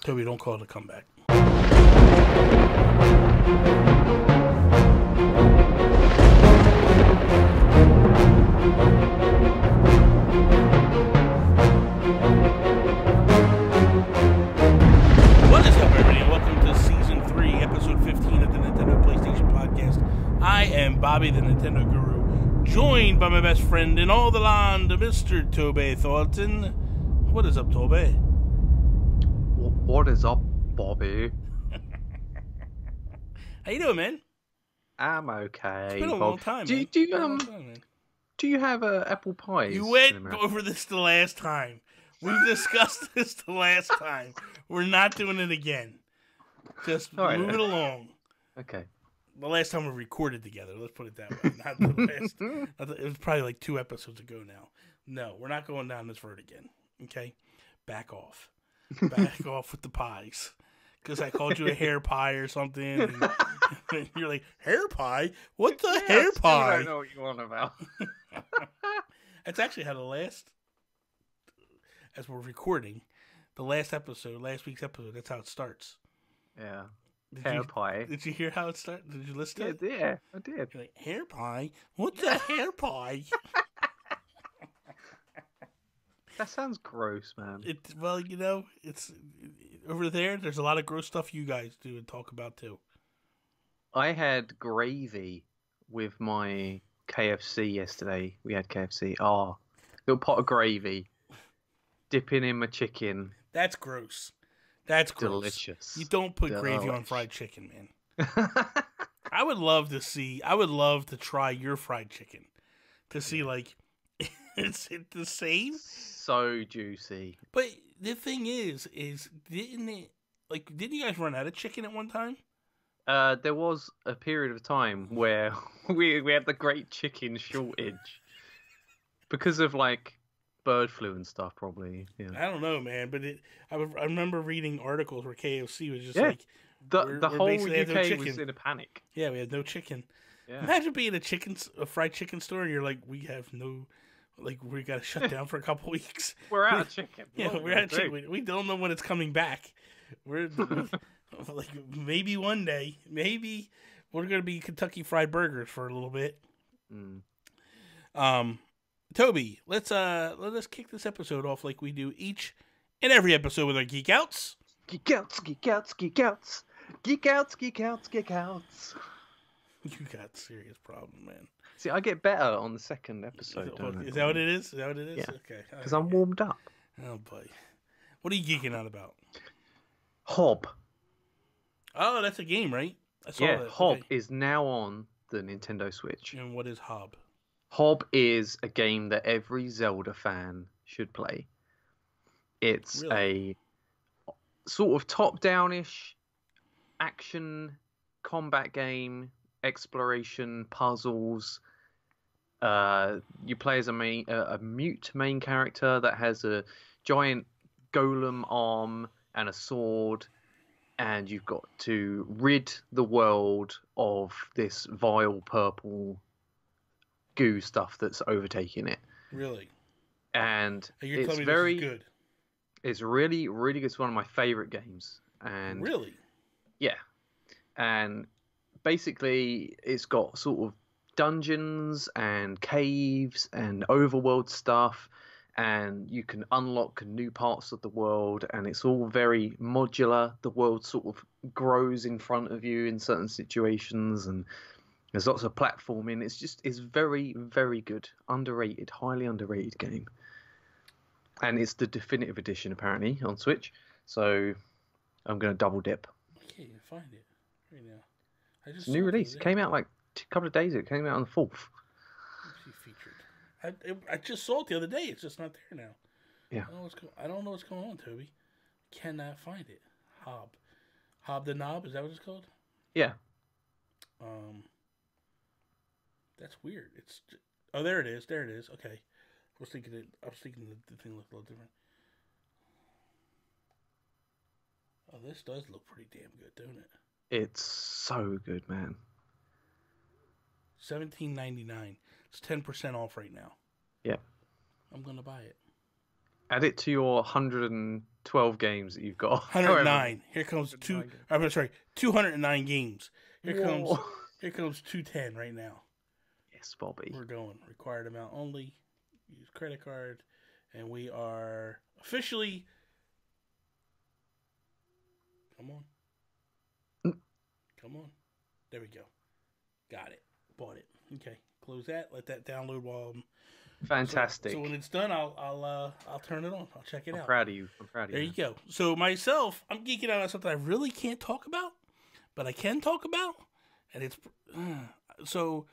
Toby, don't call it a comeback. What is up, everybody? Welcome to Season 3, Episode 15 of the Nintendo PlayStation Podcast. I am Bobby, the Nintendo Guru, joined by my best friend in all the land, Mr. Toby Thornton. What is up, Toby? What is up, Bobby? How you doing, man? I'm okay. It's been a long time, man. Do you have apple pies? You went over this the last time. We've discussed this the last time. We're not doing it again. Just move it along. Okay. The last time we recorded together, let's put it that way. Not the last. It was probably like 2 episodes ago now. No, we're not going down this road again. Okay? Back off. Back off with the pies. Because I called you a hair pie or something. And you're like, hair pie? What's a hair pie? I don't know what you want about. That's actually how the last, as we're recording, last week's episode, that's how it starts. Yeah. Hair pie. Did you hear how it started? Did you listen to it? Yeah, I did. You're like, hair pie? What's a hair pie? That sounds gross, man. Well, you know, it's over there. There's a lot of gross stuff you guys do and talk about too. I had gravy with my KFC yesterday. We had KFC. Oh, little pot of gravy, dipping in my chicken. That's gross. That's gross. Delicious. You don't put gravy on fried chicken, man. I would love to try your fried chicken to see, like, is it the same? So juicy. But the thing is didn't you guys run out of chicken at one time? There was a period of time where we had the great chicken shortage because of like bird flu and stuff, probably. Yeah. I don't know, man, but I remember reading articles where KFC was just like the whole UK was in a panic. Yeah, we had no chicken. Yeah. Imagine being a fried chicken store, and you're like, we have no. Like, we got to shut down for a couple weeks. We're out of chicken. Yeah, we're out of chicken. We don't know when it's coming back. We're like, maybe one day, maybe we're going to be Kentucky Fried Burgers for a little bit. Toby, let's kick this episode off like we do each and every episode with our Geek Outs. Geek Outs, Geek Outs, Geek Outs. Geek Outs, Geek Outs, Geek Outs. You got a serious problem, man. See, I get better on the second episode, don't I? Is that what it is? Is that what it is? Yeah. Okay. Because I'm warmed up. Oh, boy. What are you geeking out about? Hob. Oh, that's a game, right? I saw that. Hob is now on the Nintendo Switch. And what is Hob? Hob is a game that every Zelda fan should play. It's a sort of top-down-ish action combat game, exploration, puzzles. You play as a mute main character that has a giant golem arm and a sword, and you've got to rid the world of this vile purple goo stuff that's overtaking it. Really? And it's very good. It's really, really good. It's one of my favorite games. And really? Yeah. And basically, it's got sort of dungeons and caves and overworld stuff, and you can unlock new parts of the world, and it's all very modular. The world sort of grows in front of you in certain situations, and there's lots of platforming. It's very, very good. Underrated, highly underrated game. And it's the definitive edition, apparently, on Switch. So I'm going to double dip. I can't even find it right now. It's a new release. It came out like a couple of days ago. It came out on the 4th. Featured. I just saw it the other day. It's just not there now. Yeah. I don't know what's going on, Toby. Cannot find it. Hob the Knob. Is that what it's called? Yeah. That's weird. There it is. There it is. Okay. I was thinking the thing looked a little different. Oh, this does look pretty damn good, don't it? It's so good, man. $17.99. It's 10% off right now. Yeah. I'm gonna buy it. Add it to your 112 games that you've got. 109. Here comes 209 games. Here Whoa. comes 210 right now. Yes, Bobby. We're going required amount only. Use credit card, and we are officially. Come on. Come on. There we go. Got it. Bought it. Okay. Close that. Let that download while I'm. Fantastic. So when it's done, I'll turn it on. I'll check it out. I'm proud of you. There you go. So myself, I'm geeking out on something I really can't talk about, but I can talk about, and it's so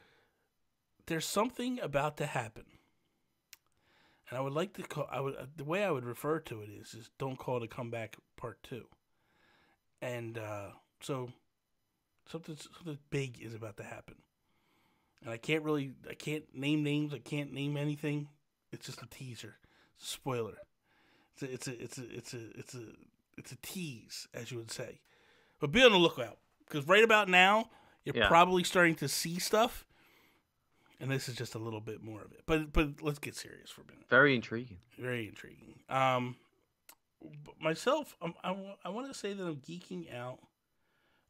there's something about to happen, and I would like to call. The way I would refer to it is don't call it a comeback part 2, and so something big is about to happen. And I can't name names. I can't name anything. It's just a teaser. It's a spoiler. It's a tease, as you would say. But be on the lookout, because right about now you're probably starting to see stuff, and this is just a little bit more of it. But let's get serious for a minute. Very intriguing. Very intriguing. Myself, I want to say that I'm geeking out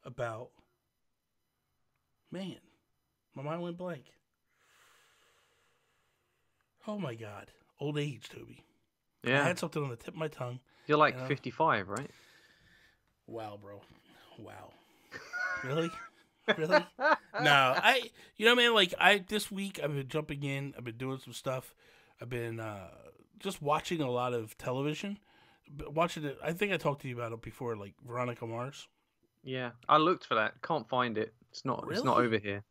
about. Man. My mind went blank. Oh my God. Old age, Toby. Yeah. I had something on the tip of my tongue. You're like 55, right? Wow, bro. Wow. Really? Really? No, man, this week I've been jumping in. I've been doing some stuff. I've been just watching a lot of television. Watching it. I think I talked to you about it before, like Veronica Mars. Yeah. I looked for that. Can't find it. It's not. Really? It's not over here.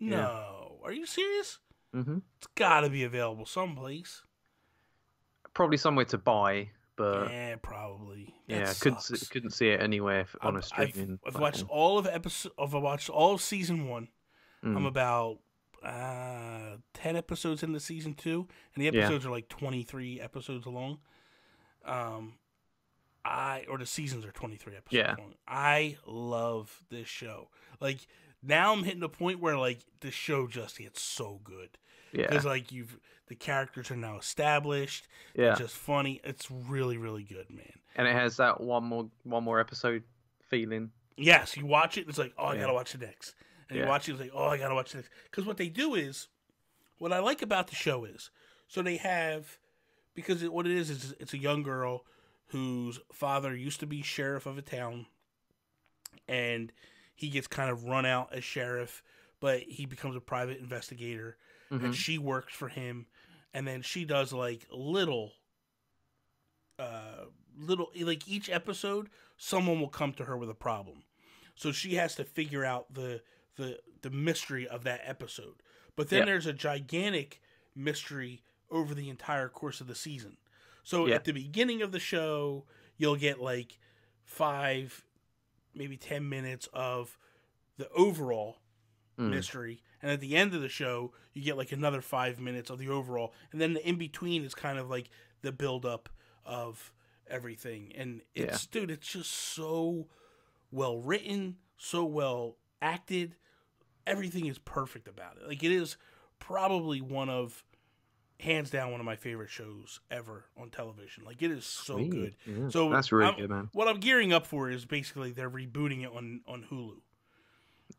No. Are you serious? Mm-hmm. It's got to be available someplace. Probably somewhere to buy, but yeah, probably. Couldn't see it anywhere on a streaming. I've watched all of I've watched all of season 1. I'm about 10 episodes into season 2, and the episodes are like 23 episodes long. Or the seasons are 23 episodes long. I love this show. Like, now I'm hitting the point where, like, the show just gets so good. Yeah. Because, like, the characters are now established. Yeah. It's just funny. It's really, really good, man. And it has that one more episode feeling. Yes, you watch it, it's like, oh, I gotta watch the next. And you watch it, it's like, oh, I gotta watch the next. Because what they do is, what I like about the show is, so they have, because what it is it's a young girl whose father used to be sheriff of a town, and he gets kind of run out as sheriff, but he becomes a private investigator, and she works for him, and then she does like little, like each episode, someone will come to her with a problem, so she has to figure out the mystery of that episode. But then there's a gigantic mystery over the entire course of the season. So at the beginning of the show, you'll get like 5, maybe 10 minutes of the overall mystery. And at the end of the show, you get like another 5 minutes of the overall. And then the in-between is kind of like the build-up of everything. And it's just so well written, so well acted. Everything is perfect about it. Like, it is probably hands down one of my favorite shows ever on television. Like, it is so good. Yeah, so that's really good, man. What I'm gearing up for is basically they're rebooting it on Hulu.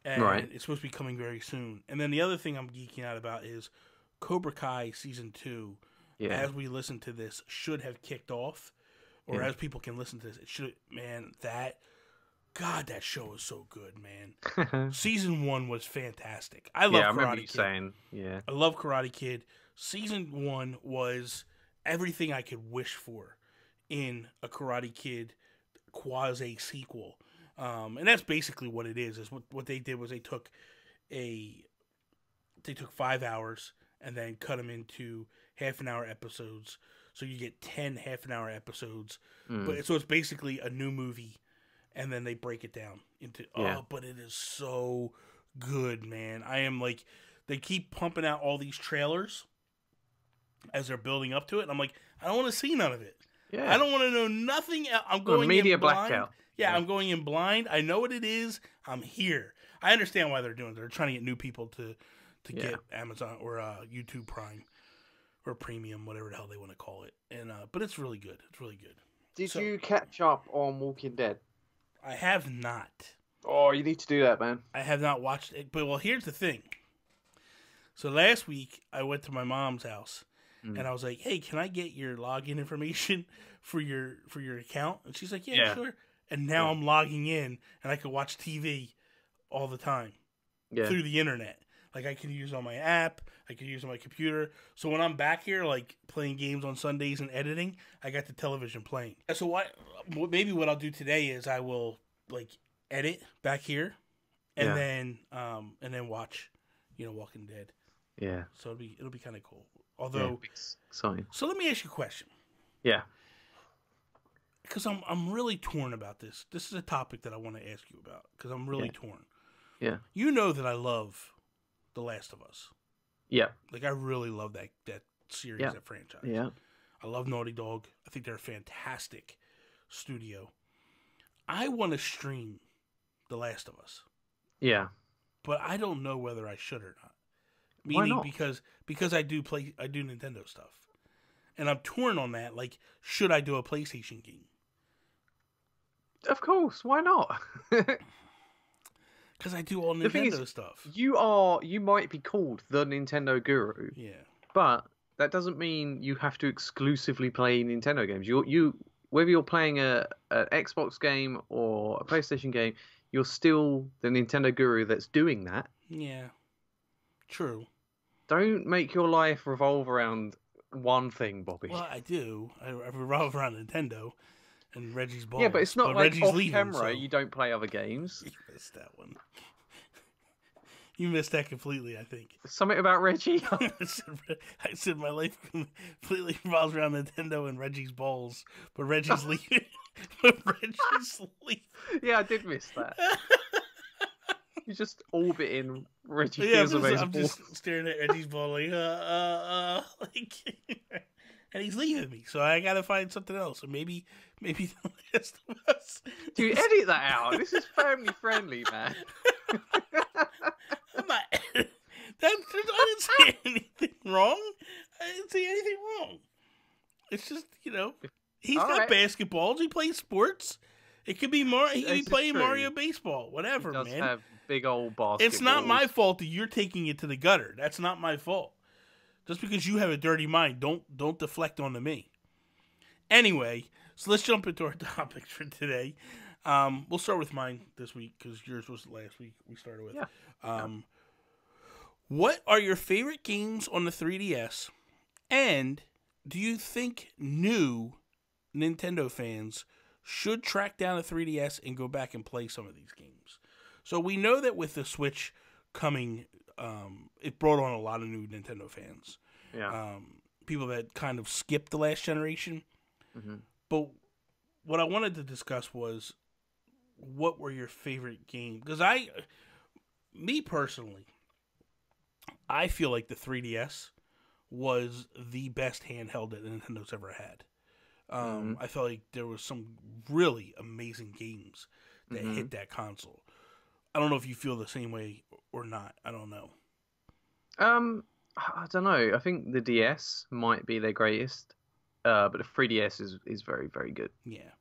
And it's supposed to be coming very soon. And then the other thing I'm geeking out about is Cobra Kai Season 2, as we listen to this, should have kicked off. Or as people can listen to this, it should, man, that show is so good, man. Season 1 was fantastic. I love Karate Kid. I remember you saying, I love Karate Kid. Season 1 was everything I could wish for in a Karate Kid quasi sequel. And that's basically what it is what they did was they took 5 hours and then cut them into half-an-hour episodes. So you get 10 half-an-hour episodes. But so it's basically a new movie, and then they break it down into but it is so good, man. I am like, they keep pumping out all these trailers as they're building up to it, and I'm like, I don't want to see none of it. I don't want to know nothing else. I'm going media in blind. blackout. I'm going in blind. I know what it is. I'm here. I understand why they're doing it. They're trying to get new people to get Amazon or YouTube Prime, or premium, whatever the hell they want to call it. And but it's really good. It's really good. Did you catch up on Walking Dead? I have not. Oh, you need to do that, man. I have not watched it. But well, here's the thing. So last week I went to my mom's house, and I was like, "Hey, can I get your login information for your account?" And she's like, "Yeah, sure." And now I'm logging in, and I can watch TV all the time through the internet. Like, I can use it on my app, I can use it on my computer. So when I'm back here, like, playing games on Sundays and editing, I got the television playing. So maybe what I'll do today is I will, like, edit back here, and then watch, Walking Dead. Yeah. So it'll be kind of cool. Although, exciting. So let me ask you a question. Yeah. Because I'm really torn about this. This is a topic that I want to ask you about, because I'm really torn. Yeah. You know that I love The Last of Us. Yeah. Like, I really love that series, that franchise. Yeah. I love Naughty Dog. I think they're a fantastic studio. I want to stream The Last of Us. Yeah. But I don't know whether I should or not. Why not? Because I do Nintendo stuff. And I'm torn on that. Like, should I do a PlayStation game? Of course, why not? Because I do all Nintendo stuff. You might be called the Nintendo guru. Yeah. But that doesn't mean you have to exclusively play Nintendo games. You whether you're playing an Xbox game or a PlayStation game, you're still the Nintendo guru that's doing that. Yeah. True. Don't make your life revolve around one thing, Bobby. Well, I do. I revolve around Nintendo and Reggie's balls. Yeah, but it's not like Reggie's off leaving, camera so... you don't play other games. You missed that one. You missed that completely, I think. Something about Reggie? I said my life completely revolves around Nintendo and Reggie's balls, but Reggie's leaving. Yeah, I did miss that. You're just orbiting Reggie Fils-Aimé. I'm just staring at Reggie's ball like, and he's leaving me, so I gotta find something else. Or maybe The Last of Us. Dude, edit that out. This is family friendly, man. I'm not. I didn't say anything wrong. I didn't say anything wrong. It's just, he's got basketballs. He plays sports. It could be more. He could be playing Mario baseball. Whatever, he does man. Have big old basketballs. It's not my fault that you're taking it to the gutter. That's not my fault. Just because you have a dirty mind, don't deflect onto me. Anyway, so let's jump into our topics for today. We'll start with mine this week because yours was the last week we started with. Yeah. What are your favorite games on the 3DS? And do you think new Nintendo fans should track down a 3DS and go back and play some of these games? So we know that with the Switch coming, it brought on a lot of new Nintendo fans. Yeah. People that kind of skipped the last generation. Mm-hmm. But what I wanted to discuss was, what were your favorite games? Because me personally, I feel like the 3DS was the best handheld that Nintendo's ever had. I felt like there was some really amazing games that hit that console. I don't know if you feel the same way or not. I don't know. I don't know. I think the DS might be their greatest, but the 3DS is very, very good. Yeah.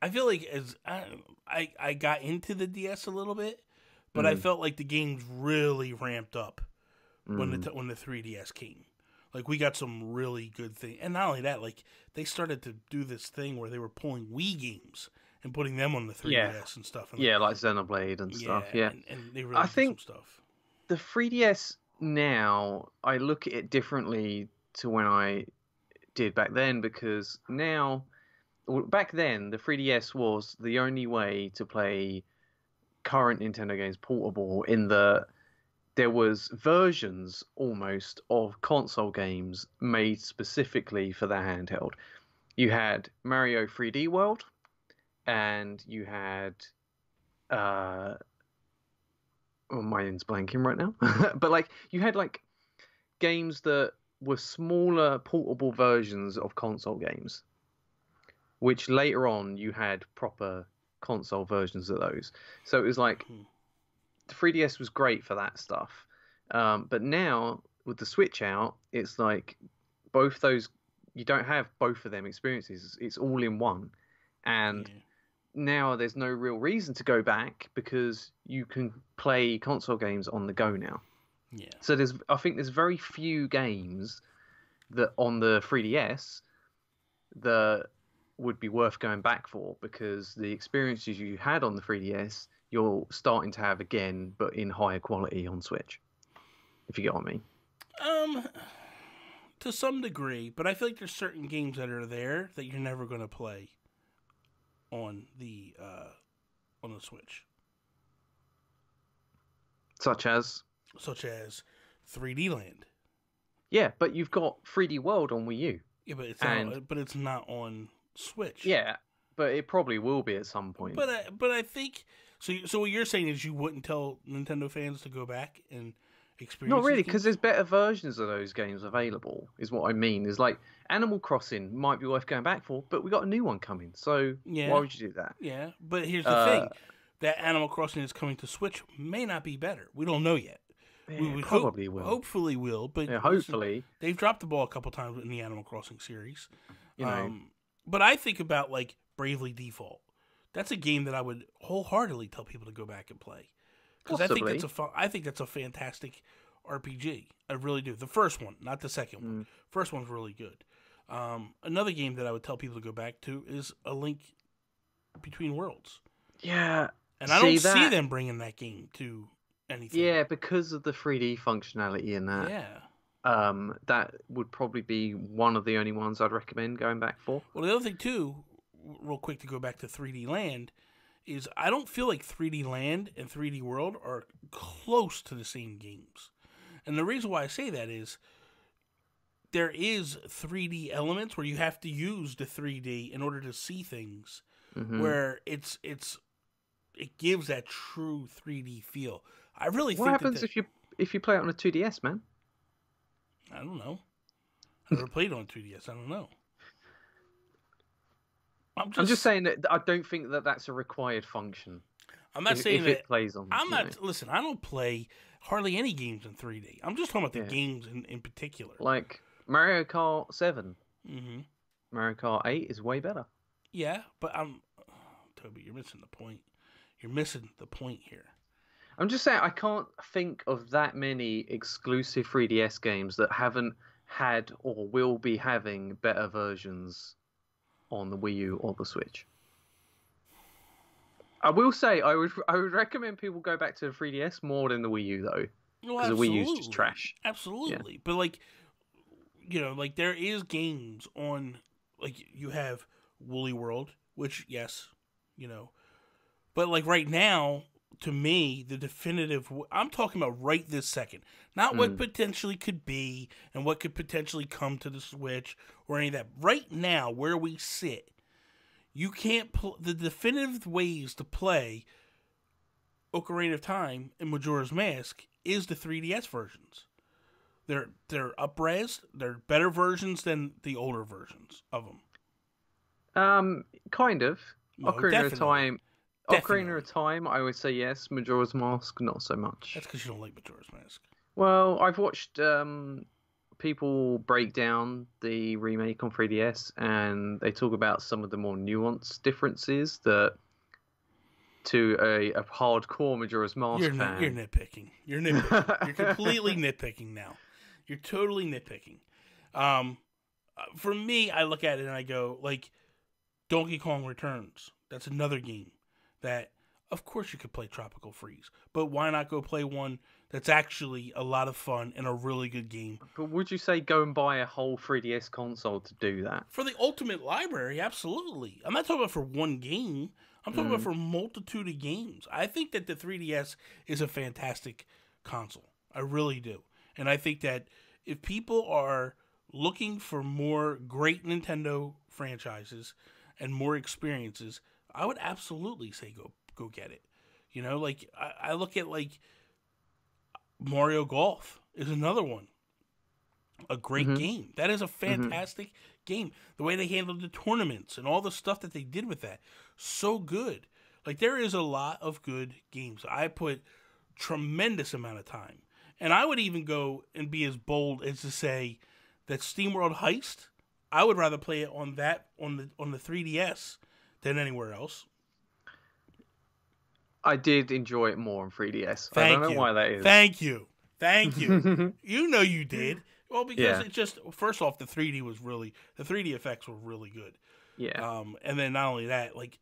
I feel like as I got into the DS a little bit, but I felt like the games really ramped up when the 3DS came. Like, we got some really good things. And not only that, like, they started to do this thing where they were pulling Wii games and putting them on the 3DS and stuff. And like Xenoblade and stuff. Yeah. And they really did some stuff. The 3DS now, I look at it differently to when I did back then, because back then, the 3DS was the only way to play current Nintendo games portable, in there was versions almost of console games made specifically for the handheld. You had Mario 3D World, and you had my mind's blanking right now. But like, you had like games that were smaller portable versions of console games, which later on you had proper console versions of those. So it was like, the 3DS was great for that stuff. But now with the Switch out, it's like both those, you don't have both of them experiences. It's all in one. And now there's no real reason to go back because you can play console games on the go now. Yeah. So I think there's very few games that on the 3DS that would be worth going back for, because the experiences you had on the 3DS, you're starting to have again, but in higher quality on Switch. If you get what I mean. To some degree, but I feel like there's certain games that are there that you're never going to play on the Switch. Such as 3D Land. Yeah, but you've got 3D World on Wii U. Yeah, but it's not on Switch. Yeah, but it probably will be at some point. But I think so. So what you're saying is you wouldn't tell Nintendo fans to go back and experience. Not really, because there's better versions of those games available. Is what I mean. Is like Animal Crossing might be worth going back for, but we got a new one coming. So why would you do that? Yeah, but here's the thing: that Animal Crossing is coming to Switch may not be better. We don't know yet. Yeah, we probably will. Hopefully will, but hopefully listen, they've dropped the ball a couple times in the Animal Crossing series. You know. But I think about like Bravely Default. That's a game that I would wholeheartedly tell people to go back and play, because I think that's a fantastic RPG. I really do. The first one, not the second one. First one's really good. Another game that I would tell people to go back to is A Link Between Worlds. Yeah, and I don't see them bringing that game to anything. Yeah, because of the 3D functionality in that. Yeah. That would probably be one of the only ones I'd recommend going back for. Well, the other thing too, real quick to go back to 3D Land, is I don't feel like 3D Land and 3D World are close to the same games. And the reason why I say that is there is 3D elements where you have to use the 3D in order to see things, where it gives that true 3D feel. I really think. What happens if you play it on a 2DS, man? I don't know. I never played on 2DS. I don't know. I'm just saying that I don't think that that's a required function. I'm not saying that it plays on. Listen, I don't play hardly any games in 3D. I'm just talking about the games in particular. Like Mario Kart 7. Mm-hmm. Mario Kart 8 is way better. Yeah, but Toby, you're missing the point. You're missing the point here. I'm just saying I can't think of that many exclusive 3DS games that haven't had or will be having better versions on the Wii U or the Switch. I will say I would recommend people go back to the 3DS more than the Wii U though, because the Wii U is just trash. Absolutely, yeah. But like there is games on, like you have Woolly World, which yes, but like right now. To me, the definitive... I'm talking about right this second. Not what potentially could be and what could potentially come to the Switch or any of that. Right now, where we sit, you can't... the definitive ways to play Ocarina of Time and Majora's Mask is the 3DS versions. They're up-res. They're better versions than the older versions of them. Kind of. No, Ocarina of Time... Definitely. Ocarina of Time, I would say yes. Majora's Mask, not so much. That's because you don't like Majora's Mask. Well, I've watched people break down the remake on 3DS, and they talk about some of the more nuanced differences that, to a hardcore Majora's Mask fan... You're nitpicking. You're nitpicking. You're completely nitpicking now. You're totally nitpicking. For me, I look at it and I go, like, Donkey Kong Returns. That's another game that, of course, you could play Tropical Freeze, but why not go play one that's actually a lot of fun and a really good game? But would you say go and buy a whole 3DS console to do that? For the ultimate library, absolutely. I'm not talking about for one game. I'm talking about for a multitude of games. I think that the 3DS is a fantastic console. I really do. And I think that if people are looking for more great Nintendo franchises and more experiences, I would absolutely say go get it. Like I look at like Mario Golf is another one. A great game. That is a fantastic game. The way they handled the tournaments and all the stuff that they did with that. So good. Like there is a lot of good games. I put tremendous amount of time And I would even go and be as bold as to say that SteamWorld Heist, I would rather play it on the 3DS than anywhere else. I did enjoy it more on 3DS. Thank I don't know you. why that is. Thank you. You know you did. Well, because Yeah. it just, first off, the 3D effects were really good. Yeah. And then not only that, like,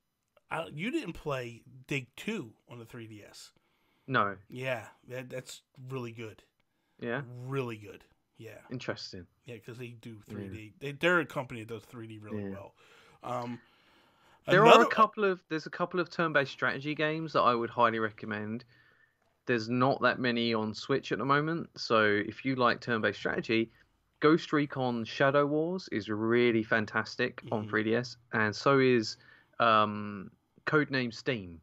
you didn't play Dig 2 on the 3DS. No. Yeah, that's really good. Yeah. Really good. Yeah. Interesting. Yeah, because they do 3D. They're a company that does 3D really well. There's a couple of turn-based strategy games that I would highly recommend. There's not that many on Switch at the moment, so if you like turn-based strategy, Ghost Recon Shadow Wars is really fantastic on 3DS, and so is Codename Steam.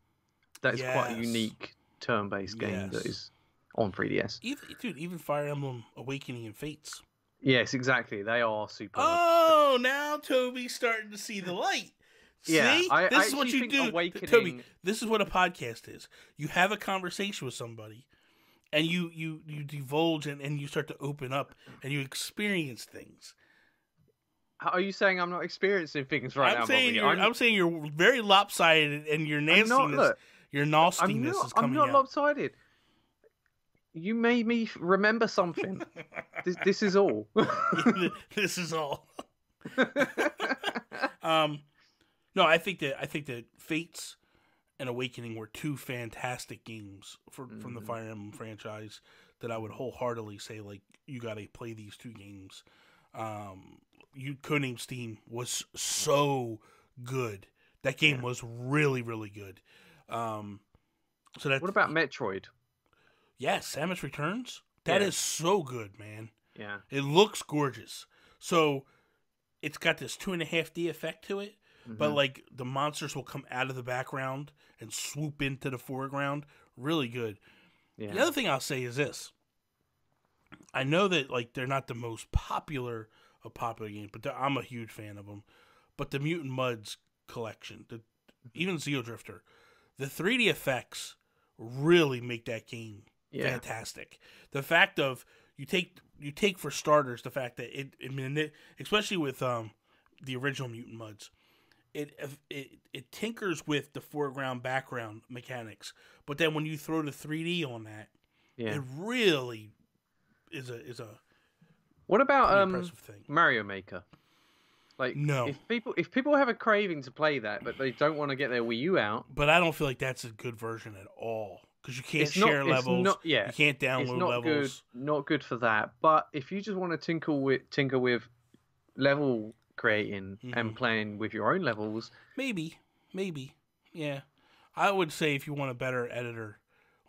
That is quite a unique turn-based game that is on 3DS. Even Fire Emblem Awakening and Fates. Yes, exactly. They are super. Oh, now Toby's starting to see the light. Yeah, See? This is what you do. Toby, this is what a podcast is. You have a conversation with somebody, and you divulge and you start to open up, and you experience things. Are you saying I'm not experiencing things right now, Bobby? I'm saying you're very lopsided, and your nastiness, your nastiness is coming out. I'm not lopsided. You made me remember something. This is all. This is all. No, I think that Fates and Awakening were two fantastic games from the Fire Emblem franchise that I would wholeheartedly say, like, you got to play these two games. Codename Steam was so good. That game was really, really good. What about Metroid? Yes, Samus Returns. That is so good, man. Yeah. It looks gorgeous. So it's got this 2.5D effect to it. But, like, the monsters will come out of the background and swoop into the foreground. Really good. Yeah. The other thing I'll say is this. I know that, like, they're not the most popular of popular games, but I'm a huge fan of them. But the Mutant Mudds collection, even Xeodrifter, the 3D effects really make that game fantastic. The fact of, you take for starters, the fact that especially with the original Mutant Mudds, it tinkers with the foreground background mechanics, but then when you throw the 3D on that, it really is a what about impressive thing. Mario Maker? Like, no, if people have a craving to play that, but they don't want to get their Wii U out, but I don't feel like that's a good version at all, because you can't share levels. You can't download levels. Not good for that. But if you just want to tinker with level creating and playing with your own levels, maybe, yeah. I would say if you want a better editor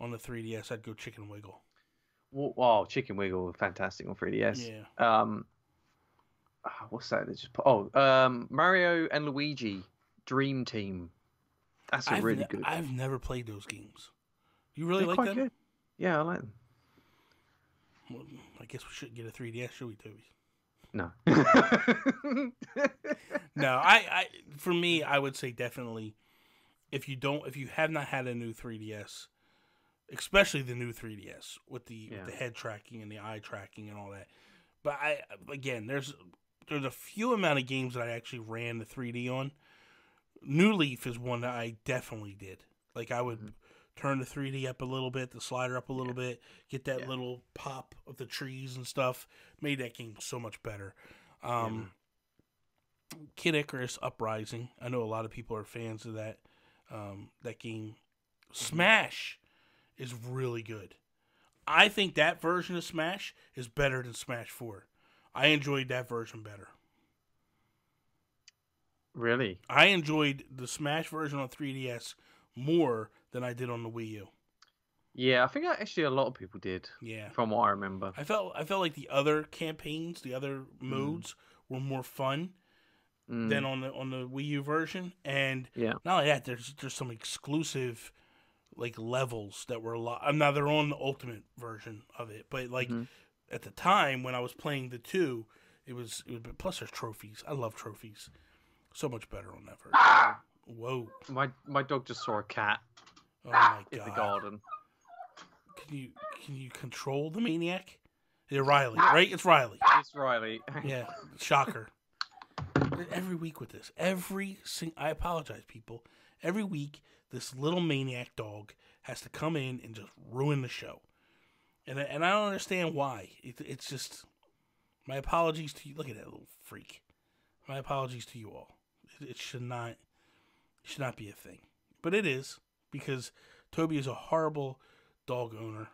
on the 3DS, I'd go Chicken Wiggle. Well, Chicken Wiggle, fantastic on 3DS. Yeah. What's that? Mario and Luigi Dream Team. That's really good. I've never played those games. You really They're like them? Good. Yeah, I like them. Well, I guess we shouldn't get a 3DS, should we, Toby? No. No, for me, I would say definitely if you have not had a new 3DS, especially the new 3DS with the head tracking and the eye tracking and all that. But there's a few amount of games that I actually ran the 3D on. New Leaf is one that I definitely did. Like, I would turn the 3D up a little bit, the slider up a little bit, get that little pop of the trees and stuff. Made that game so much better. Kid Icarus Uprising. I know a lot of people are fans of that game. Smash is really good. I think that version of Smash is better than Smash 4. I enjoyed that version better. Really? I enjoyed the Smash version on 3DS more than I did on the Wii U. Yeah, I think actually a lot of people did. Yeah. From what I remember. I felt like the other campaigns, the other modes were more fun than on the Wii U version. And not only that, there's some exclusive like levels that were a lot. Now they're on the Ultimate version of it, but like at the time when I was playing the 2, it was plus there's trophies. I love trophies. So much better on that version. Whoa! My dog just saw a cat. Oh my god! In the garden. can you control the maniac? Yeah, Riley, right? It's Riley. It's Riley. Yeah, shocker. Every week with this, I apologize, people. Every week, this little maniac dog has to come in and just ruin the show, and I don't understand why. It's just my apologies to you. Look at that little freak. My apologies to you all. It should not be a thing, but it is because Toby is a horrible dog owner,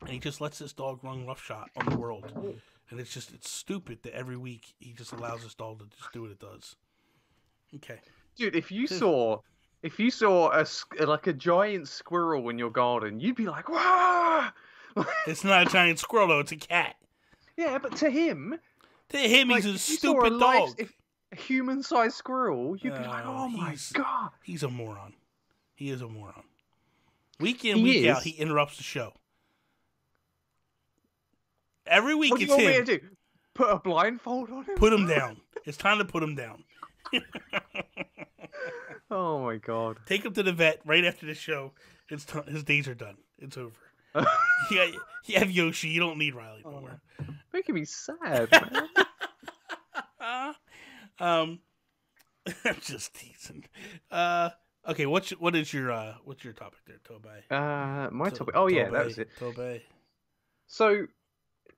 and he just lets this dog run roughshod on the world. And it's stupid that every week he just allows this dog to just do what it does. Okay. Dude, if you saw a giant squirrel in your garden, you'd be like, "Wah!" It's not a giant squirrel though, it's a cat. Yeah, but to him, he's a stupid dog. If a human-sized squirrel, you'd be like, "Oh my god." He's a moron. He is a moron. Week in, week out, he interrupts the show. Every week what it's him. What do him. you want me to do? Put a blindfold on him? Put him down. It's time to put him down. Oh my god. Take him to the vet right after the show. His days are done. It's over. You have Yoshi. You don't need Riley no more. Making me sad, man. I'm just teasing. Okay, what is your topic there, Toby? My topic. Oh yeah, that was it. Toby. So,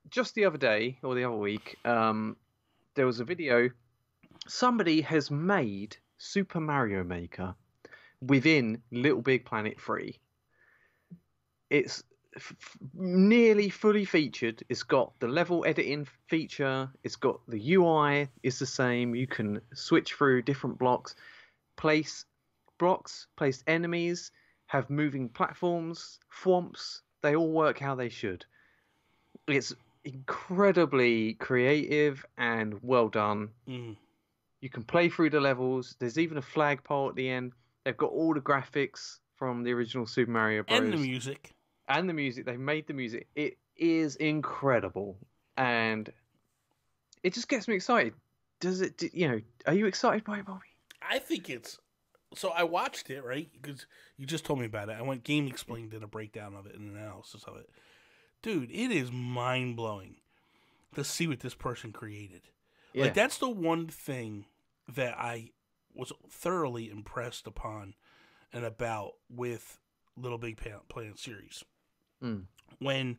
just the other day or the other week, there was a video. Somebody has made Super Mario Maker within Little Big Planet 3. It's nearly fully featured. It's got the level editing feature. It's got the UI is the same. You can switch through different blocks, place enemies, have moving platforms, thwomps. They all work how they should. It's incredibly creative and well done. You can play through the levels. There's even a flagpole at the end. They've got all the graphics from the original Super Mario Bros. And the music. They've made the music. It is incredible. And it just gets me excited. Are you excited by it, Bobby? I think it's... So I watched it, right? Because you just told me about it. I went Game Explained, did a breakdown of it and an analysis of it. Dude, it is mind-blowing to see what this person created. Yeah. Like, that's the one thing that I was thoroughly impressed upon and about with Little Big Planet series. When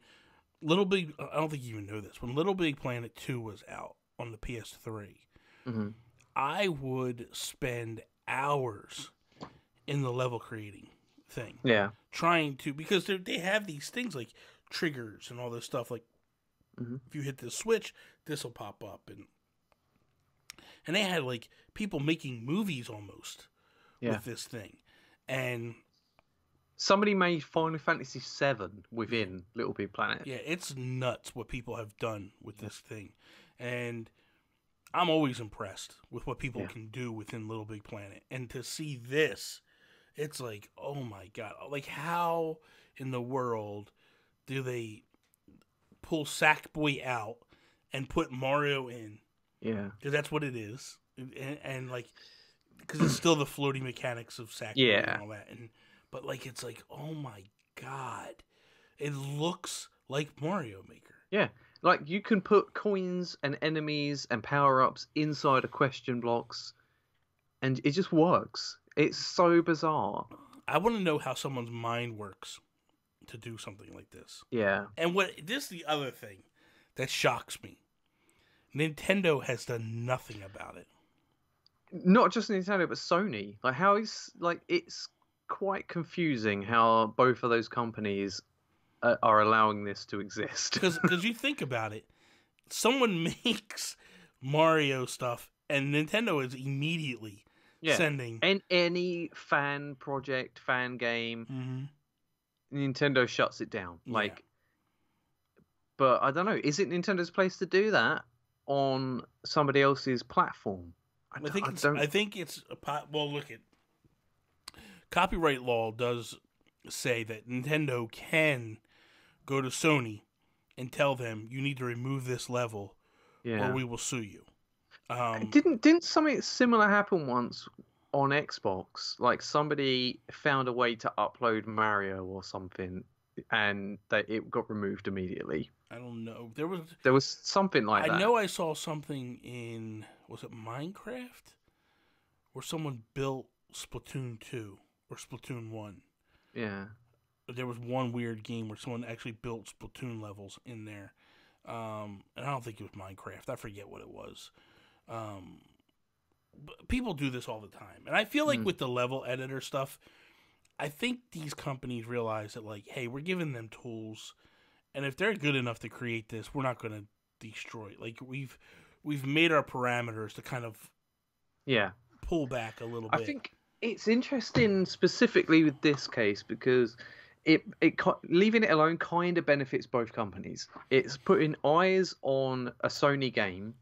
Little Big... I don't think you even know this. When Little Big Planet 2 was out on the PS3, I would spend hours in the level creating thing. Yeah. Trying to... Because they have these things like triggers and all this stuff. Like, if you hit this switch, this will pop up. And they had, like, people making movies almost with this thing. And... Somebody made Final Fantasy VII within Little Big Planet. Yeah, it's nuts what people have done with this thing. And I'm always impressed with what people can do within Little Big Planet. And to see this, it's like, oh my God. Like, how in the world do they pull Sackboy out and put Mario in? Yeah. Because that's what it is. And like, because it's still the floating mechanics of Sackboy and all that. But, like, it's like, oh, my God. It looks like Mario Maker. Yeah. Like, you can put coins and enemies and power-ups inside of question blocks, and it just works. It's so bizarre. I want to know how someone's mind works to do something like this. Yeah. And this is the other thing that shocks me. Nintendo has done nothing about it. Not just Nintendo, but Sony. Like, how is... Like, it's... quite confusing how both of those companies are allowing this to exist. Because you think about it, someone makes Mario stuff, and Nintendo is immediately sending... And any fan project, fan game, Nintendo shuts it down. Like, but I don't know. Is it Nintendo's place to do that on somebody else's platform? I think it's well, look at... Copyright law does say that Nintendo can go to Sony and tell them you need to remove this level or we will sue you. Didn't something similar happen once on Xbox? Like somebody found a way to upload Mario or something and it got removed immediately. I don't know. There was something like that. I know I saw something in, was it Minecraft? Where someone built Splatoon 2 or Splatoon 1. Yeah. There was one weird game where someone actually built Splatoon levels in there. And I don't think it was Minecraft. I forget what it was. But people do this all the time. And I feel like with the level editor stuff, I think these companies realize that, like, hey, we're giving them tools, and if they're good enough to create this, we're not going to destroy it. Like, we've made our parameters to kind of pull back a little bit. I think it's interesting specifically with this case because it leaving it alone kind of benefits both companies. It's putting eyes on a Sony game.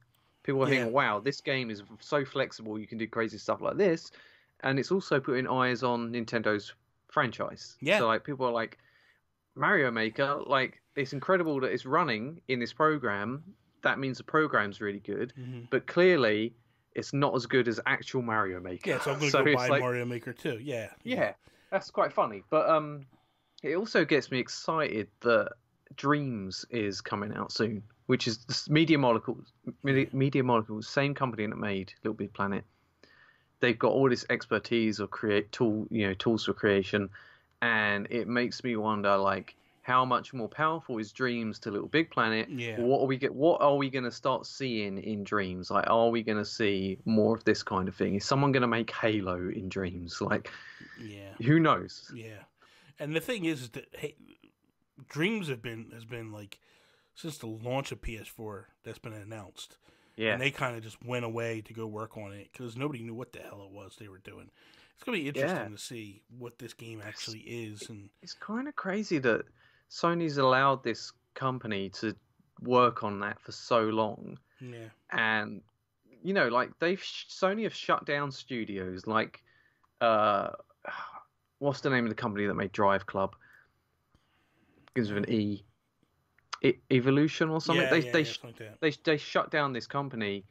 People are thinking, wow, this game is so flexible, you can do crazy stuff like this. And it's also putting eyes on Nintendo's franchise. Yeah. So, like, people are like, Mario Maker, like, it's incredible that it's running in this program. That means the program's really good. Mm-hmm. But clearly, it's not as good as actual Mario Maker. Yeah, so I'm going to go buy Mario Maker too. Yeah. Yeah, that's quite funny. But it also gets me excited that Dreams is coming out soon, which is Media Molecules, same company that made Little Big Planet. They've got all this expertise of tools for creation, and it makes me wonder, like, how much more powerful is Dreams to Little Big Planet? Yeah. What are we going to start seeing in Dreams? Like, are we going to see more of this kind of thing? Is someone going to make Halo in Dreams? Like, who knows? Yeah, and the thing is that Dreams has been like since the launch of PS4 that's been announced. Yeah, and they kind of just went away to go work on it because nobody knew what the hell it was they were doing. It's gonna be interesting to see what this game actually is, and it's kind of crazy that Sony's allowed this company to work on that for so long. Yeah, and like Sony have shut down studios like what's the name of the company that made Drive Club? Begins with an E. Evolution or something. They shut down this company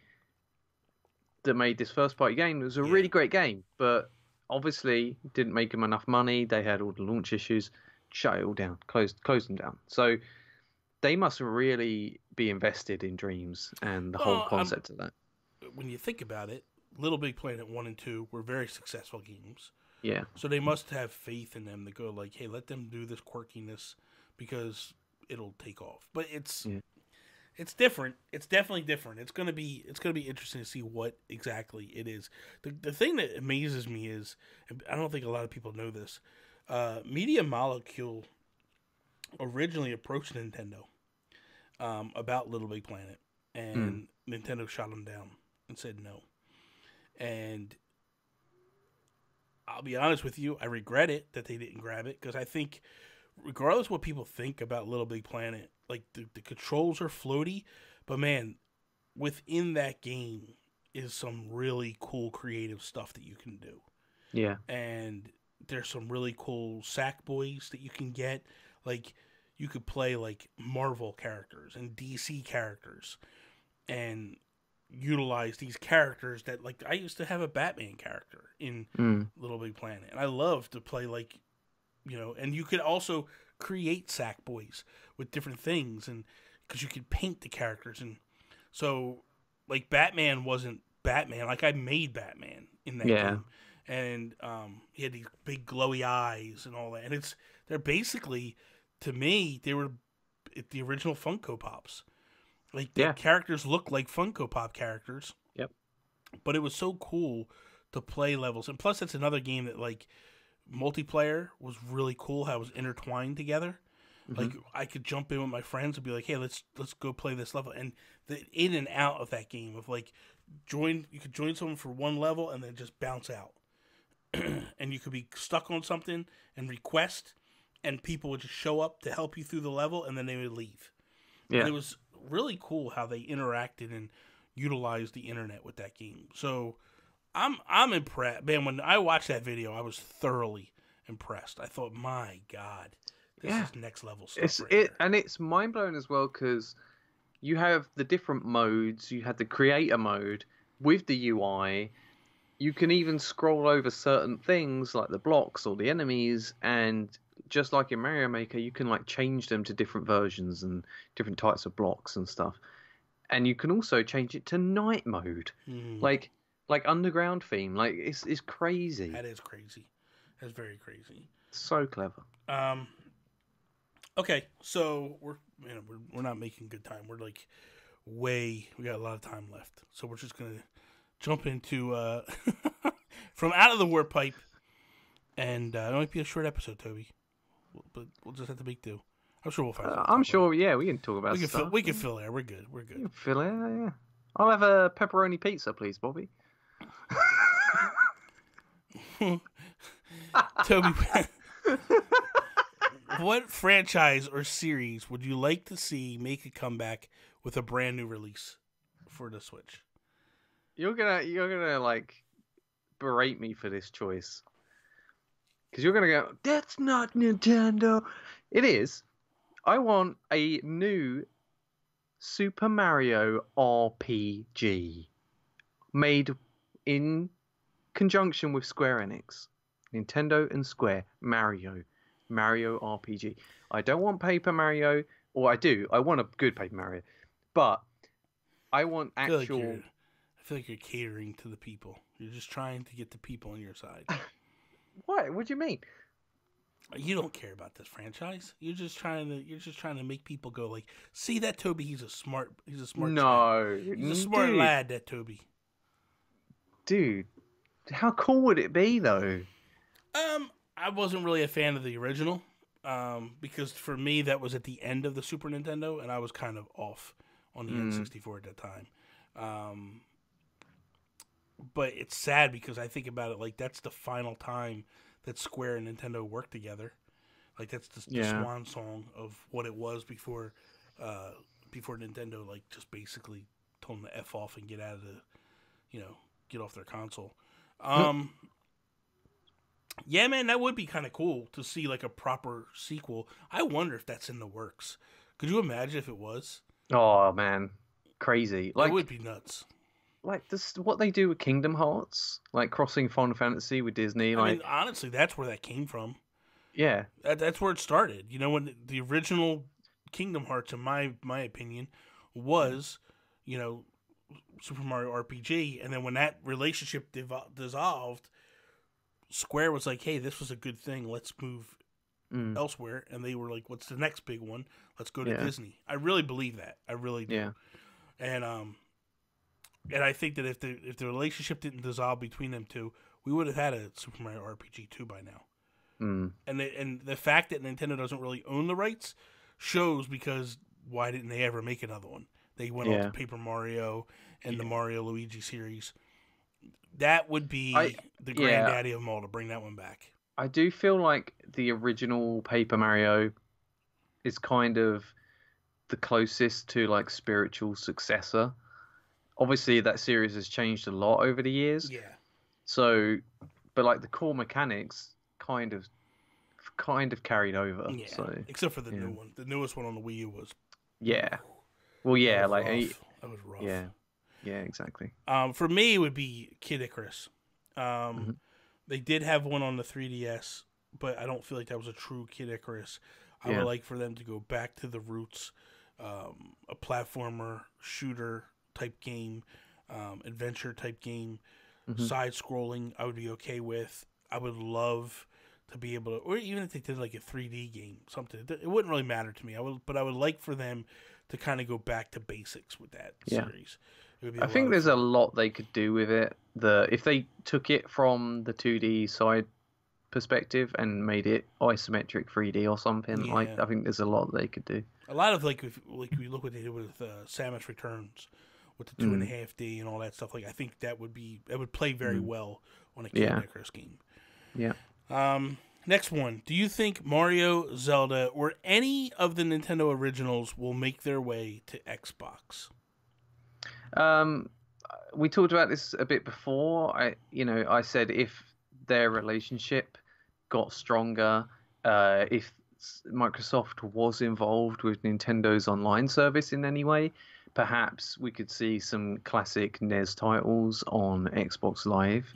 that made this first party game. It was a really great game, but obviously didn't make them enough money. They had all the launch issues. Shut it all down. Closed them down. So they must really be invested in Dreams and the whole concept of that. When you think about it, Little Big Planet 1 and 2 were very successful games. Yeah. So they must have faith in them to go like, hey, let them do this quirkiness because it'll take off. But it's different. It's definitely different. It's gonna be interesting to see what exactly it is. The thing that amazes me is, and I don't think a lot of people know this, Media Molecule originally approached Nintendo about Little Big Planet, and Nintendo shot them down and said no. And I'll be honest with you, I regret it that they didn't grab it, because I think regardless of what people think about Little Big Planet, like the controls are floaty, but man, within that game is some really cool creative stuff that you can do. Yeah. And there's some really cool sack boys that you can get. Like, you could play like Marvel characters and DC characters and utilize these characters that, like, I used to have a Batman character in Little Big Planet, and I love to play, like, and you could also create sack boys with different things, and because you could paint the characters. And so, like, Batman wasn't Batman. Like, I made Batman in that game, and he had these big glowy eyes and all that. And they're basically, to me, they were the original Funko Pops. Like, the characters look like Funko Pop characters. Yep. But it was so cool to play levels, and plus, it's another game that, like, multiplayer was really cool. How it was intertwined together. Like, I could jump in with my friends and be like, "Hey, let's go play this level." And the in and out of that game of, like, you could join someone for one level and then just bounce out, and you could be stuck on something and request, and people would just show up to help you through the level, and then they would leave. Yeah, and it was really cool how they interacted and utilized the internet with that game. So I'm impressed, man. When I watched that video, I was thoroughly impressed. I thought, my God, this is next level stuff. And it's mind blowing as well, because you have the different modes. You had the creator mode with the UI. You can even scroll over certain things like the blocks or the enemies and just like in Mario Maker, you can like change them to different versions and different types of blocks and stuff. And you can also change it to night mode, like underground theme. Like it's crazy. That is crazy. That's very crazy. So clever. Okay, so we're not making good time. We're like we got a lot of time left, so we're just gonna jump into from Out of the Warp Pipe, and it might be a short episode, Toby, but we'll just have to make do. I'm sure we'll find. I'm sure. Yeah, we can talk about. We can fill there. We're good. We're good. You can fill there. Yeah. I'll have a pepperoni pizza, please, Bobby. Toby, what franchise or series would you like to see make a comeback with a brand new release for the Switch? You're gonna like berate me for this choice because you're gonna go, "That's not Nintendo." It is. I want a new Super Mario RPG made in conjunction with Square Enix. Nintendo and Square. Mario RPG. I don't want Paper Mario, or I do. I want a good Paper Mario. But I want actual... I feel like you're catering to the people. You're just trying to get the people on your side. What? What do you mean? You don't care about this franchise. You're just trying to make people go like, see that Toby? He's a smart. No, he's a smart lad. That Toby. Dude, how cool would it be though? I wasn't really a fan of the original. Because for me that was at the end of the Super Nintendo, and I was kind of off on the N64 at that time. But it's sad because I think about it like that's the final time that Square and Nintendo worked together. Like that's the swan song of what it was before Nintendo like just basically told them to F off and get out of the, get off their console. Yeah, man, that would be kind of cool to see like a proper sequel. I wonder if that's in the works. Could you imagine if it was? Oh man, crazy! Like it would be nuts. Like this, what they do with Kingdom Hearts, like crossing Final Fantasy with Disney. I mean, honestly, that's where that came from. Yeah, that's where it started. When the original Kingdom Hearts, in my opinion, was, Super Mario RPG, and then when that relationship dissolved, Square was like, "Hey, this was a good thing. Let's move elsewhere." And they were like, "What's the next big one? Let's go to Disney." I really believe that. I really do. Yeah. And I think that if the relationship didn't dissolve between them two, we would have had a Super Mario RPG 2 by now. And the fact that Nintendo doesn't really own the rights shows, because why didn't they ever make another one? They went on to Paper Mario and the Mario Luigi series. That would be the granddaddy of them all to bring that one back. I do feel like the original Paper Mario is kind of the closest to like spiritual successor. Obviously, that series has changed a lot over the years. Yeah. So, but like the core mechanics kind of carried over. Yeah. So, except for the new one. The newest one on the Wii U was. Yeah. Well, yeah, that was rough. Yeah. Yeah, exactly. For me, it would be Kid Icarus. They did have one on the 3DS, but I don't feel like that was a true Kid Icarus. I would like for them to go back to the roots, a platformer, shooter type game, adventure type game, side-scrolling. I would be okay with. I would love to be able to, or even if they did like a 3D game, something. It wouldn't really matter to me. I would like for them to kind of go back to basics with that series. I think there's a lot they could do with it. If they took it from the 2D side perspective and made it isometric 3D or something, I think there's a lot they could do. A lot of like we look what they did with Samus Returns with the 2.5D and all that stuff. Like I think that would play very well on a Kid Icarus game. Yeah. Next one. Do you think Mario, Zelda, or any of the Nintendo originals will make their way to Xbox? We talked about this a bit before. I said if their relationship got stronger, if Microsoft was involved with Nintendo's online service in any way, perhaps we could see some classic NES titles on Xbox Live.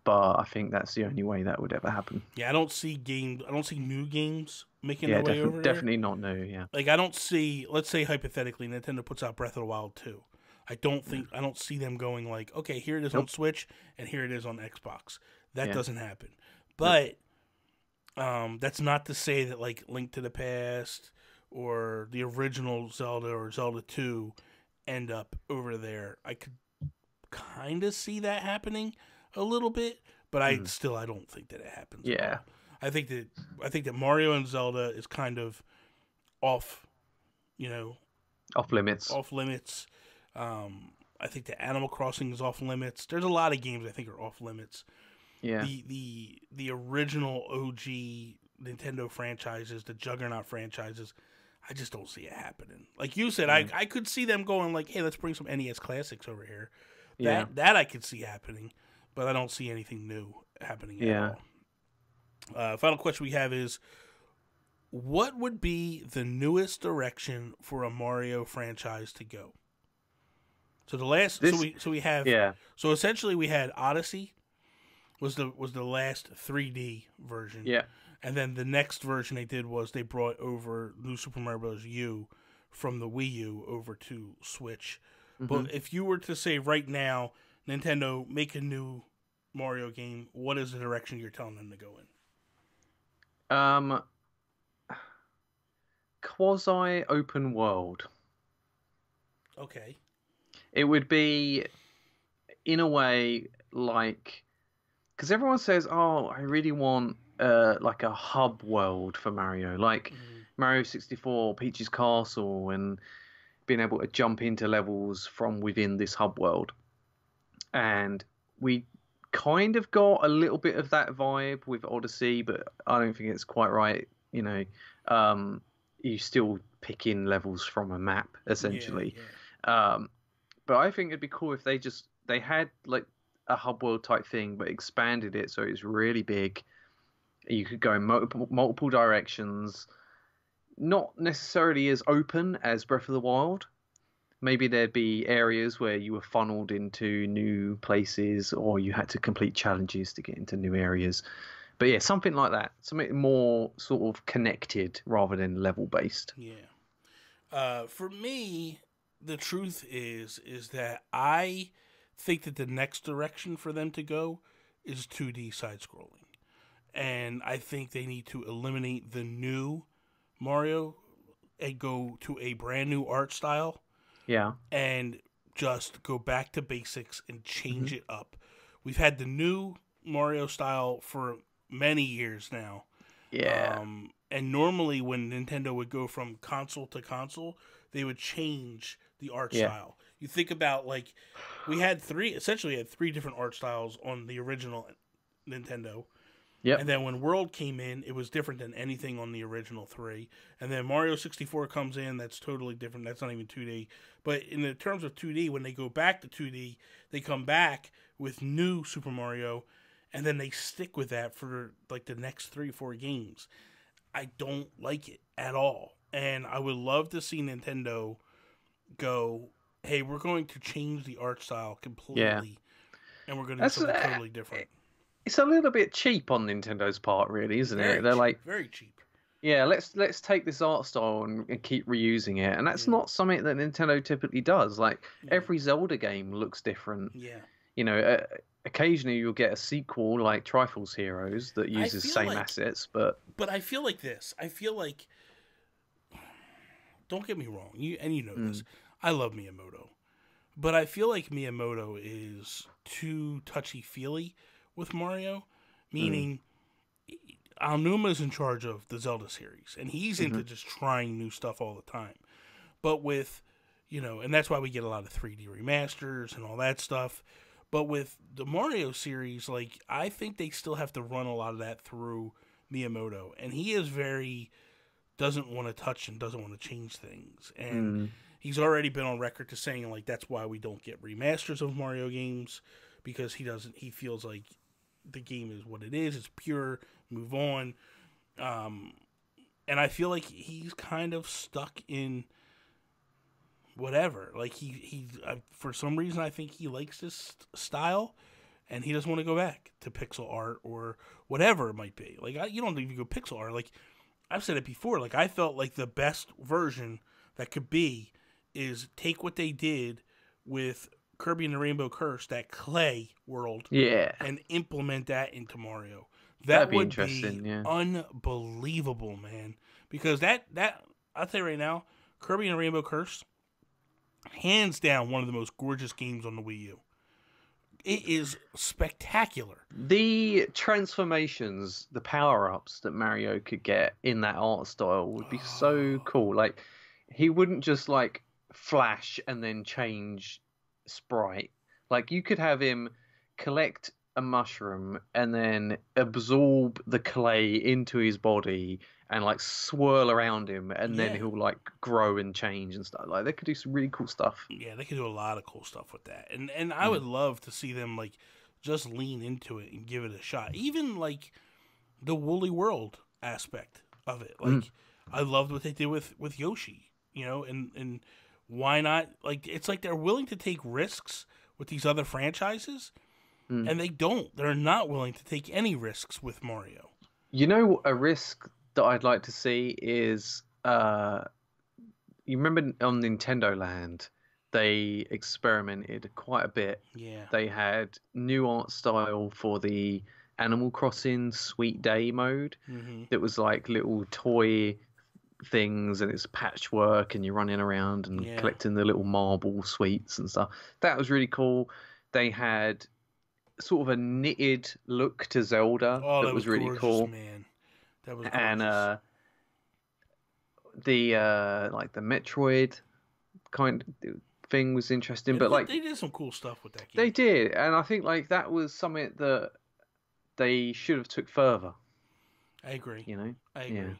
but I think that's the only way that would ever happen. Yeah, I don't see new games making Yeah, their way over there. definitely not new. Yeah, Like, I don't see. Let's say hypothetically, Nintendo puts out Breath of the Wild 2. I don't see them going like, okay, here it is on Switch and here it is on Xbox. That doesn't happen. But that's not to say that like Link to the Past or the original Zelda or Zelda 2 end up over there. I could kind of see that happening a little bit, but I don't think that it happens. Yeah. I think that Mario and Zelda is kind of off, off limits. Off limits. I think that Animal Crossing is off limits. There's a lot of games I think are off limits. Yeah. The original OG Nintendo franchises, the Juggernaut franchises, I just don't see it happening. Like you said, I could see them going like, hey, let's bring some NES classics over here. That I could see happening, but I don't see anything new happening at all. Final question we have is, what would be the newest direction for a Mario franchise to go? So so essentially we had Odyssey was the last 3D version. Yeah. And then the next version they did was they brought over New Super Mario Bros. U from the Wii U over to Switch. But if you were to say right now, Nintendo, make a new Mario game, what is the direction you're telling them to go in? Quasi open world. Okay. It would be, in a way, like, because everyone says, "Oh, I really want like a hub world for Mario, like Mario 64, Peach's Castle, and being able to jump into levels from within this hub world." And we kind of got a little bit of that vibe with Odyssey, but I don't think it's quite right. You still pick in levels from a map essentially. Yeah. But I think it'd be cool if they had like a hub world type thing, but expanded it so it's really big. You could go in multiple directions, not necessarily as open as Breath of the Wild. Maybe there'd be areas where you were funneled into new places, or you had to complete challenges to get into new areas. But yeah, something like that. Something more sort of connected rather than level based. Yeah. For me, the truth is that I think that the next direction for them to go is 2D side scrolling. And I think they need to eliminate the new Mario and go to a brand new art style. Yeah. And just go back to basics and change it up. We've had the new Mario style for many years now. Yeah. And normally when Nintendo would go from console to console, they would change the art style. You think about, like, we had three different art styles on the original Nintendo. Yep. And then when World came in, it was different than anything on the original 3. And then Mario 64 comes in, that's totally different. That's not even 2D. But in the terms of 2D, when they go back to 2D, they come back with new Super Mario, and then they stick with that for like the next 3-4 games. I don't like it at all. And I would love to see Nintendo go, hey, we're going to change the art style completely, and we're going to do something totally different. It's a little bit cheap on Nintendo's part, really, isn't it? They're like very cheap. Yeah, let's take this art style and keep reusing it, and that's not something that Nintendo typically does. Like every Zelda game looks different. Yeah. Occasionally you'll get a sequel like Triforce Heroes that uses the same assets, but I feel like this. I feel like, don't get me wrong, you know this. I love Miyamoto, but I feel like Miyamoto is too touchy-feely with Mario, meaning Aonuma's in charge of the Zelda series, and he's into just trying new stuff all the time. But with, and that's why we get a lot of 3D remasters and all that stuff. But with the Mario series, like, I think they still have to run a lot of that through Miyamoto, and he is doesn't want to touch and doesn't want to change things. And he's already been on record to saying, like, that's why we don't get remasters of Mario games, because he feels like the game is what it is. It's pure, move on. And I feel like he's kind of stuck in whatever. Like, he for some reason, I think he likes this style, and he doesn't want to go back to pixel art or whatever it might be. Like, you don't even go pixel art. Like, I've said it before. Like, I felt like the best version that could be is take what they did with Kirby and the Rainbow Curse, that clay world, and implement that into Mario. That would be unbelievable, man. Because that I'll tell you right now, Kirby and the Rainbow Curse, hands down one of the most gorgeous games on the Wii U. It is spectacular. The transformations, the power-ups that Mario could get in that art style would be so cool. Like, he wouldn't just, like, flash and then change sprite. Like, you could have him collect a mushroom and then absorb the clay into his body and like swirl around him, and then he'll like grow and change and stuff. Like, they could do some really cool stuff. Yeah, they could do a lot of cool stuff with that. And I would love to see them like just lean into it and give it a shot. Even like the Woolly World aspect of it. Like, I loved what they did with Yoshi, you know, and why not? Like, it's like they're willing to take risks with these other franchises, and they don't. They're not willing to take any risks with Mario. You know, a risk that I'd like to see is, you remember on Nintendo Land, they experimented quite a bit. Yeah. They had new art style for the Animal Crossing Sweet Day mode. That was like little toy things, and it's patchwork, and you're running around and collecting the little marble sweets and stuff. That was really cool. They had sort of a knitted look to Zelda that was really gorgeous, cool. Man. That was gorgeous. And like the Metroid kind of thing was interesting, but like they did some cool stuff with that game. They did, and I think like that was something that they should have took further. I agree. You know, I agree.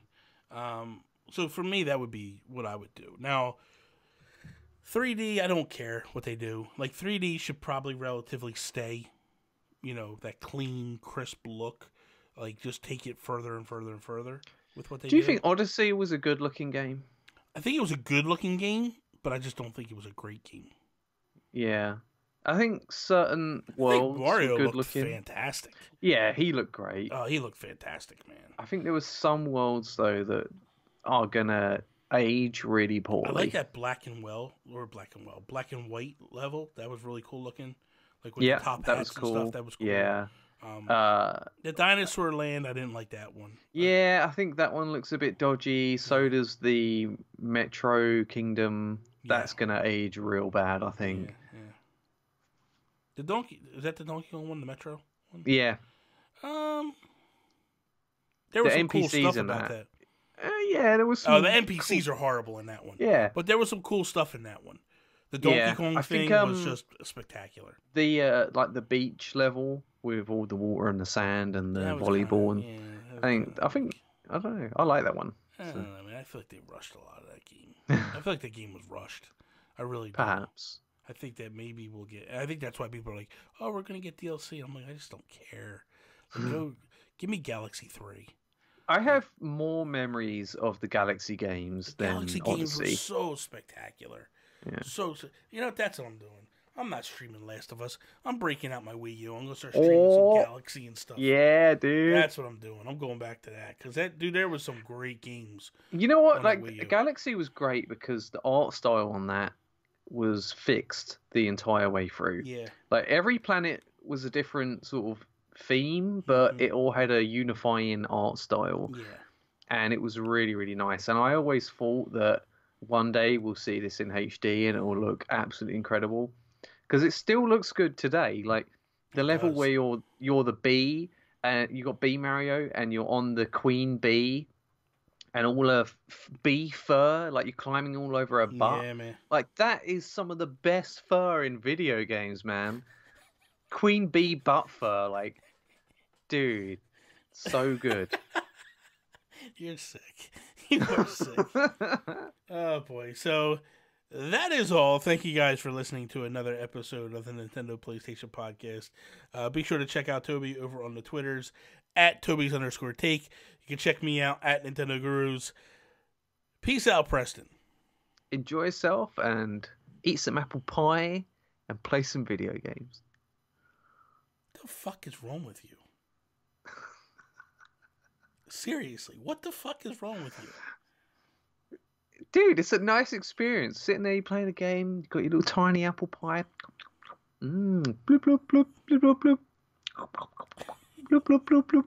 Yeah. So for me, that would be what I would do. Now, 3D, I don't care what they do. Like, 3D should probably relatively stay, you know, that clean, crisp look. Like, just take it further and further and further with what they do. Do you think Odyssey was a good-looking game? I think it was a good-looking game, but I just don't think it was a great game. Yeah. I think certain worlds Mario were looked good-looking. Fantastic. Yeah, he looked great. Oh, he looked fantastic, man. I think there was some worlds, though, that are going to age really poorly. I like that black and white level. That was really cool looking. Like with the top hats and stuff. That was cool. Yeah. The Dinosaur Land, I didn't like that one. Yeah, I think that one looks a bit dodgy. So does the Metro Kingdom. That's gonna age real bad, I think. Yeah. Is that the Donkey Kong one, the Metro one? Yeah. There was some cool stuff about that. Yeah, there was some. Oh, the NPCs are horrible in that one. Yeah. But there was some cool stuff in that one. The Donkey Kong thing was just spectacular. The like the beach level with all the water and the sand and the volleyball I don't know. I like that one. I don't know, man. I feel like they rushed a lot of that game. I feel like the game was rushed. I really do. Perhaps. I think that maybe we'll get. I think that's why people are like, "Oh, we're gonna get DLC." I'm like, I just don't care. Like, go, give me Galaxy 3. I have more memories of the Galaxy games than Galaxy Odyssey. games were so spectacular. Yeah. So you know, that's what I'm doing. I'm not streaming Last of Us. I'm breaking out my Wii U. I'm gonna start streaming some Galaxy and stuff. Yeah, dude. That's what I'm doing. I'm going back to that because there was some great games. You know what? Like, Galaxy was great because the art style on that was fixed the entire way through. Yeah. Like, every planet was a different sort of theme, but it all had a unifying art style. Yeah. And it was really, really nice. And I always thought that one day we'll see this in HD and it will look absolutely incredible. Because it still looks good today. Like, the level where you're the bee, and you got Bee Mario, and you're on the queen bee, and all of bee fur, like you're climbing all over her butt. Yeah, man. Like, that is some of the best fur in video games, man. Queen bee butt fur, like, dude, so good. You're sick. You are sick. Oh boy. So that is all. Thank you guys for listening to another episode of the Nintendo PlayStation Podcast. Be sure to check out Toby over on the Twitters at Toby's_take. You can check me out at Nintendo Gurus. Peace out, Preston. Enjoy yourself and eat some apple pie and play some video games. the fuck is wrong with you? Seriously, what the fuck is wrong with you? Dude, it's a nice experience. Sitting there, you playing a game, you got your little tiny apple pie. Bloop, bloop, bloop, bloop, bloop, bloop. Bloop, bloop, bloop, bloop.